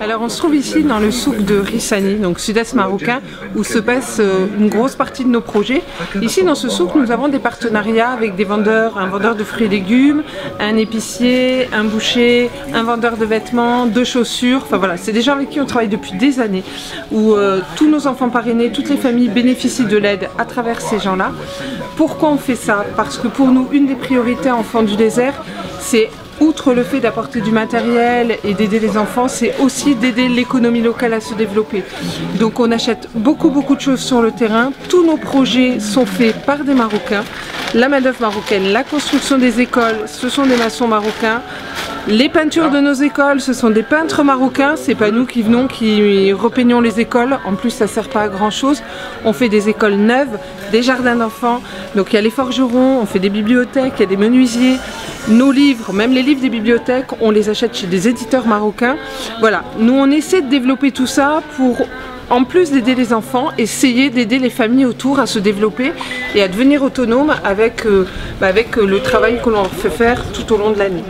Alors on se trouve ici dans le souk de Rissani, donc sud-est marocain, où se passe une grosse partie de nos projets. Ici dans ce souk, nous avons des partenariats avec des vendeurs, un vendeur de fruits et légumes, un épicier, un boucher, un vendeur de vêtements, de chaussures. Enfin voilà, c'est des gens avec qui on travaille depuis des années, où tous nos enfants parrainés, toutes les familles bénéficient de l'aide à travers ces gens-là. Pourquoi on fait ça? Parce que pour nous, une des priorités enfants du désert, c'est outre le fait d'apporter du matériel et d'aider les enfants, c'est aussi d'aider l'économie locale à se développer. Donc on achète beaucoup de choses sur le terrain. Tous nos projets sont faits par des Marocains. La main-d'œuvre marocaine, la construction des écoles, ce sont des maçons marocains. Les peintures de nos écoles, ce sont des peintres marocains. C'est pas nous qui venons, qui repeignons les écoles. En plus, ça sert pas à grand chose. On fait des écoles neuves, des jardins d'enfants. Donc il y a les forgerons, on fait des bibliothèques, il y a des menuisiers. Nos livres, même les livres des bibliothèques, on les achète chez des éditeurs marocains. Voilà, nous on essaie de développer tout ça pour, en plus d'aider les enfants, essayer d'aider les familles autour à se développer et à devenir autonomes avec, le travail que l'on leur fait faire tout au long de l'année.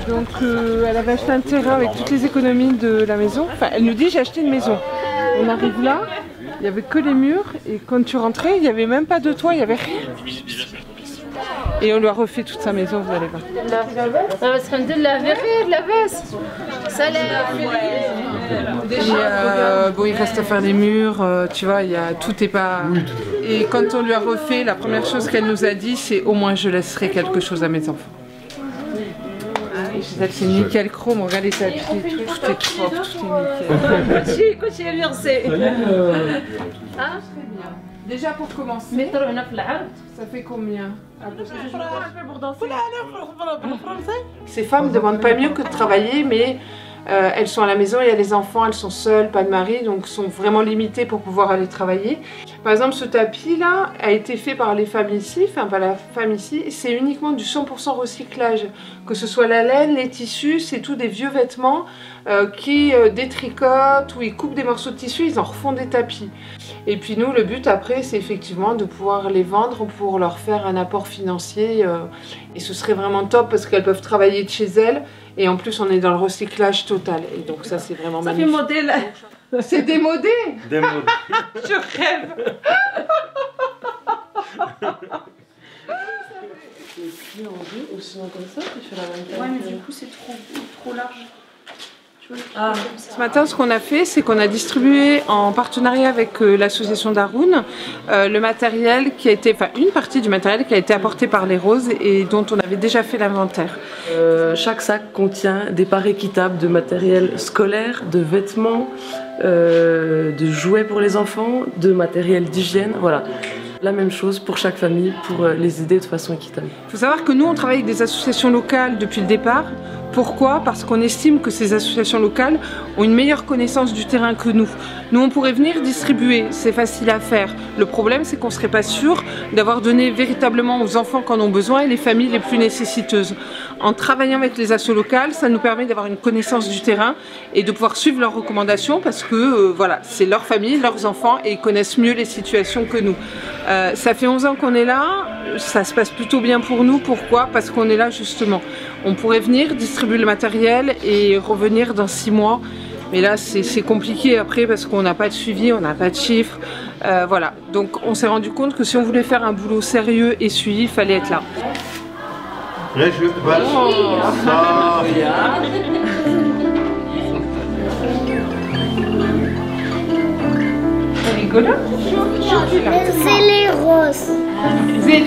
Donc elle avait acheté un terrain avec toutes les économies de la maison. Enfin, elle nous dit j'ai acheté une maison. On arrive là, il n'y avait que les murs et quand tu rentrais, il n'y avait même pas de toit, il n'y avait rien. Et on lui a refait toute sa maison, vous allez voir. Bon, il reste à faire les murs, tu vois, tout est pas... Et quand on lui a refait, la première chose qu'elle nous a dit, c'est au moins je laisserai quelque chose à mes enfants. C'est nickel chrome, regardez les tapis, tout est propre, tout est nickel. Déjà pour commencer, ça fait combien? Ces femmes ne demandent pas mieux que de travailler, mais elles sont à la maison, il y a les enfants, elles sont seules, pas de mari, donc sont vraiment limitées pour pouvoir aller travailler. Par exemple, ce tapis là a été fait par les femmes ici, enfin par la femme ici, c'est uniquement du 100% recyclage. Que ce soit la laine, les tissus, c'est tout des vieux vêtements qui détricotent ou ils coupent des morceaux de tissu, ils en refont des tapis. Et puis nous, le but après, c'est effectivement de pouvoir les vendre pour leur faire un apport financier. Et ce serait vraiment top parce qu'elles peuvent travailler de chez elles. Et en plus, on est dans le recyclage total. Et donc ça, c'est vraiment magnifique. Ça fait modèle. C'est démodé. Démodé. Je rêve. Tu es plié en deux, ou sinon comme ça, tu fais la même taille. Ouais, mais du coup, c'est trop large. Ce matin, ce qu'on a fait, c'est qu'on a distribué en partenariat avec l'association d'Haroun le matériel qui a été, enfin une partie du matériel qui a été apporté par les Roses et dont on avait déjà fait l'inventaire. Chaque sac contient des parts équitables de matériel scolaire, de vêtements, de jouets pour les enfants, de matériel d'hygiène, voilà. La même chose pour chaque famille, pour les aider de façon équitable. Il faut savoir que nous, on travaille avec des associations locales depuis le départ. Pourquoi? Parce qu'on estime que ces associations locales ont une meilleure connaissance du terrain que nous. Nous, on pourrait venir distribuer, c'est facile à faire. Le problème, c'est qu'on ne serait pas sûr d'avoir donné véritablement aux enfants qui en ont besoin et les familles les plus nécessiteuses. En travaillant avec les assos locales, ça nous permet d'avoir une connaissance du terrain et de pouvoir suivre leurs recommandations parce que voilà, c'est leur famille, leurs enfants et ils connaissent mieux les situations que nous. Ça fait 11 ans qu'on est là, ça se passe plutôt bien pour nous. Pourquoi? Parce qu'on est là justement. On pourrait venir distribuer le matériel et revenir dans 6 mois. Mais là, c'est compliqué après parce qu'on n'a pas de suivi, on n'a pas de chiffres. Voilà. Donc on s'est rendu compte que si on voulait faire un boulot sérieux et suivi, il fallait être là. C'est rigolo. C'est les roses. Zé.